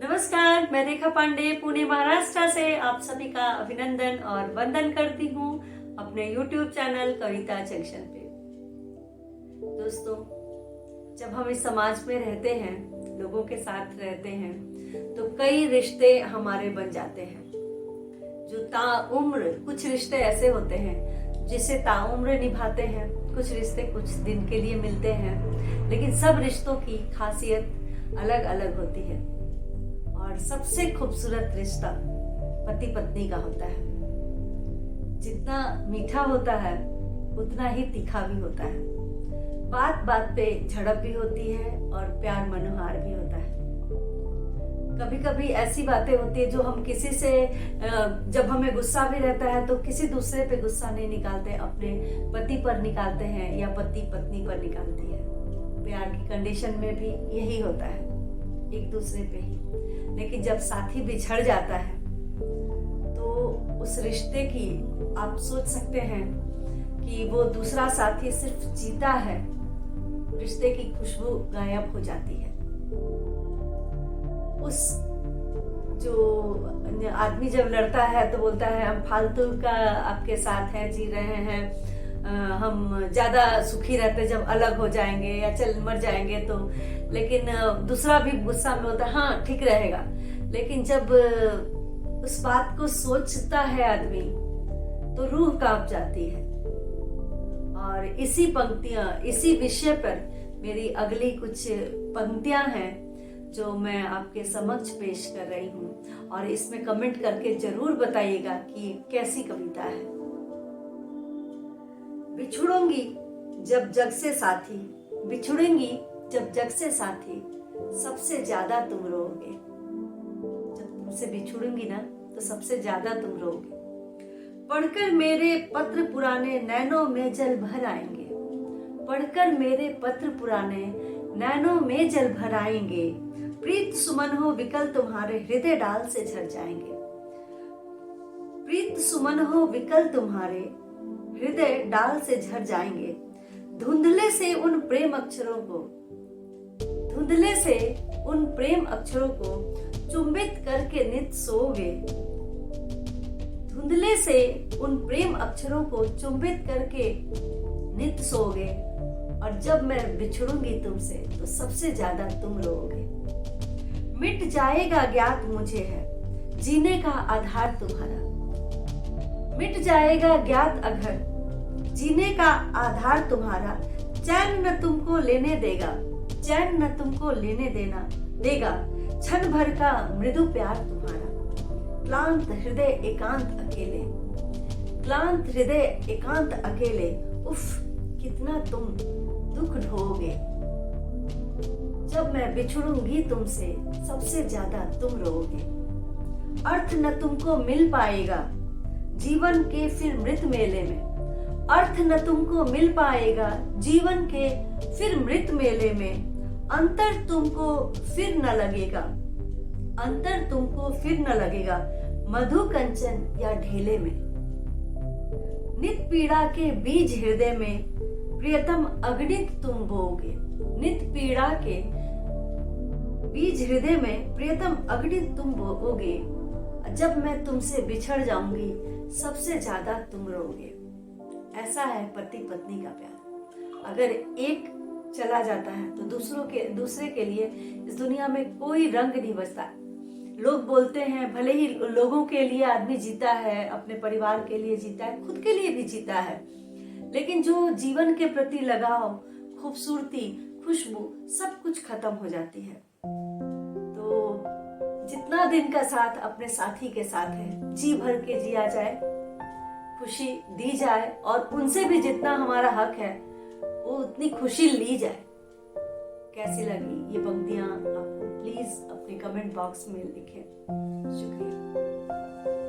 नमस्कार, मैं रेखा पांडे पुणे महाराष्ट्र से आप सभी का अभिनंदन और वंदन करती हूँ अपने YouTube चैनल कविता जंक्शन पे। दोस्तों, जब हम इस समाज में रहते हैं, लोगों के साथ रहते हैं, तो कई रिश्ते हमारे बन जाते हैं जो ताउम्र। कुछ रिश्ते ऐसे होते हैं जिसे ताउम्र निभाते हैं, कुछ रिश्ते कुछ दिन के लिए मिलते हैं, लेकिन सब रिश्तों की खासियत अलग अलग होती है। और सबसे खूबसूरत रिश्ता पति पत्नी का होता है। जितना मीठा होता है उतना ही तीखा भी होता है। बात बात पे झड़प भी होती है और प्यार मनोहार भी होता है। कभी कभी ऐसी बातें होती है जो हम किसी से, जब हमें गुस्सा भी रहता है तो किसी दूसरे पे गुस्सा नहीं निकालते, अपने पति पर निकालते हैं या पति पत्नी पर निकालती है। प्यार की कंडीशन में भी यही होता है, एक दूसरे पे ही। लेकिन जब साथी बिछड़ जाता है तो उस रिश्ते की आप सोच सकते हैं कि वो दूसरा साथी सिर्फ जीता है, रिश्ते की खुशबू गायब हो जाती है। उस जो आदमी जब लड़ता है तो बोलता है हम फालतू का आपके साथ है, जी रहे हैं, हम ज्यादा सुखी रहते जब अलग हो जाएंगे या चल मर जाएंगे तो। लेकिन दूसरा भी गुस्सा में होता है, हाँ ठीक रहेगा। लेकिन जब उस बात को सोचता है आदमी तो रूह कांप जाती है। और इसी पंक्तियां, इसी विषय पर मेरी अगली कुछ पंक्तियां हैं जो मैं आपके समक्ष पेश कर रही हूँ, और इसमें कमेंट करके जरूर बताइएगा कि कैसी कविता है। बिछुड़ूंगी जब जग से साथी, बिछुड़ेंगी जब जग से साथी, सबसे ज्यादा तुम रोओगे। जब तुमसे बिछुड़ूंगी ना तो सबसे ज्यादा तुम रोओगे। पढ़कर मेरे पत्र पुराने नैनों में जल भर आएंगे, पढ़कर मेरे पत्र पुराने नैनों में जल भर आएंगे। प्रीत सुमन हो विकल तुम्हारे हृदय डाल से झर जाएंगे, प्रीत सुमन हो विकल तुम्हारे हृदय डाल से झर जाएंगे। धुंधले से उन प्रेम अक्षरों को, धुंधले से उन प्रेम अक्षरों को चुंबित करके नित सोओगे, धुंधले से उन प्रेम अक्षरों को चुंबित करके नित सोओगे। और जब मैं बिछड़ूंगी तुमसे तो सबसे ज्यादा तुम रोओगे। मिट जाएगा ज्ञात मुझे है जीने का आधार तुम्हारा, मिट जाएगा ज्ञात अगर जीने का आधार तुम्हारा। चैन न तुमको लेने देगा, चैन न तुमको लेने देगा, क्षण भर का मृदु प्यार तुम्हारा। क्लांत हृदय एकांत अकेले, क्लांत हृदय एकांत अकेले, उफ कितना तुम दुख ढोगे। जब मैं बिछुड़ूंगी तुमसे सबसे ज्यादा तुम रोओगे। अर्थ न तुमको मिल पाएगा जीवन के फिर मृत मेले में, अर्थ न तुमको मिल पाएगा जीवन के फिर मृत मेले में। अंतर तुमको फिर न लगेगा, अंतर तुमको फिर न लगेगा मधु कंचन या ढेले में। नित पीड़ा के बीज हृदय में प्रियतम अगणित तुम बोओगे, नित पीड़ा के बीज हृदय में प्रियतम अगणित तुम बोओगे। जब मैं तुमसे बिछड़ जाऊंगी सबसे ज्यादा तुम रोओगे। ऐसा है पति पत्नी का प्यार। अगर एक चला जाता है तो दूसरे के लिए इस दुनिया में कोई रंग नहीं बचता। लोग बोलते हैं भले ही लोगों के लिए आदमी जीता है, अपने परिवार के लिए जीता है, खुद के लिए भी जीता है, लेकिन जो जीवन के प्रति लगाव, खूबसूरती, खुशबू सब कुछ खत्म हो जाती है। तो जितना दिन का साथ अपने साथी के साथ है, जी भर के जिया जाए, खुशी दी जाए, और उनसे भी जितना हमारा हक है वो उतनी खुशी ली जाए। कैसी लगी ये पंक्तियां आपको प्लीज अपने कमेंट बॉक्स में लिखें। शुक्रिया।